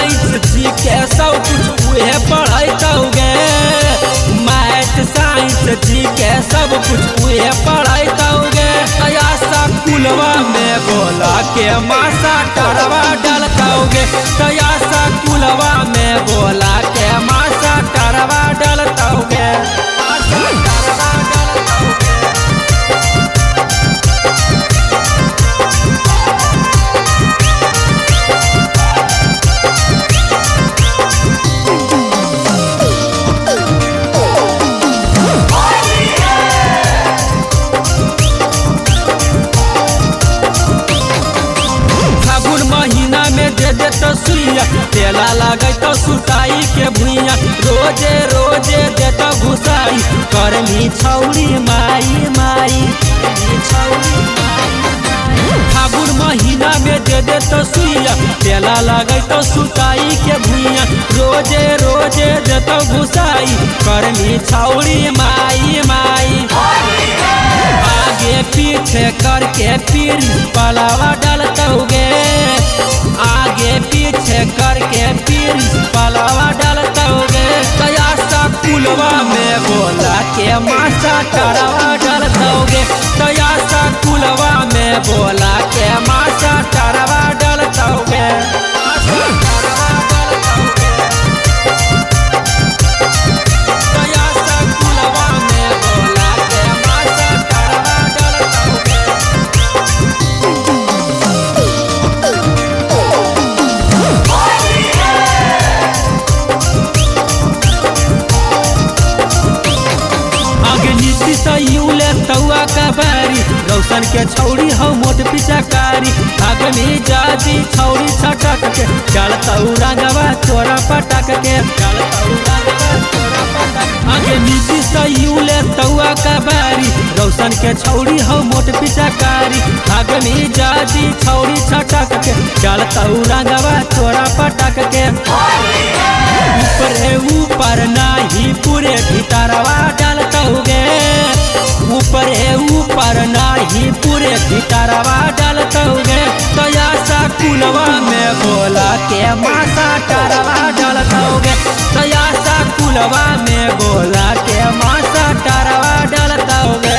Science GK सब कुछ उहे पढ़ैतौगे। मैथ साइंस जीके सब कुछ उहे पढ़ैतौगे। तया स्कूलवा में बोला के मासा टरवा डलतौगे। तया स्कूलवा में बोला के मासा टरवा डलतौगे। तो सुइया तेला लगे तो सुताई के भुइया। रोजे रोजे देता घुसाई करनी छौरी माई माई। फागुन महीना में दे तो सुइया तेला लगे तो सुताई के भुइया। रोजे रोजे देता घुसाई करनी छौरी माई माई। आगे पीछे करके पीर पलावा डलतौगे। आगे पीछे करके पीर पलावा डलतौगे। तया स्कूलवा में बोला के मासा टरवा डलतौगे। तया स्कूलवा में बोला के मासा टरवा डलतौगे। तौआ का बारी रौशन के छौड़ी हो मोट पिचकारी। आगमी जादी छौड़ी छटक के चलतौ रंगवा तोरा पटक के। आगे नीति सयूले तौआ का बारी रौशन के छौड़ी हो मोट पिचकारी। आगमी जादी छौड़ी छटक के चलतौ रंगवा तोरा पटक के। ऊपर ऊपर नाही पूरे भीतरवा डलतौगे। ऊपर ऊपर नाही पूरे भीतरवा डलतौगे। तया स्कूलवा में बोला के मासा टरवा डलतौगे। तया स्कूलवा में बोला के मासा टरवा डलतौगे।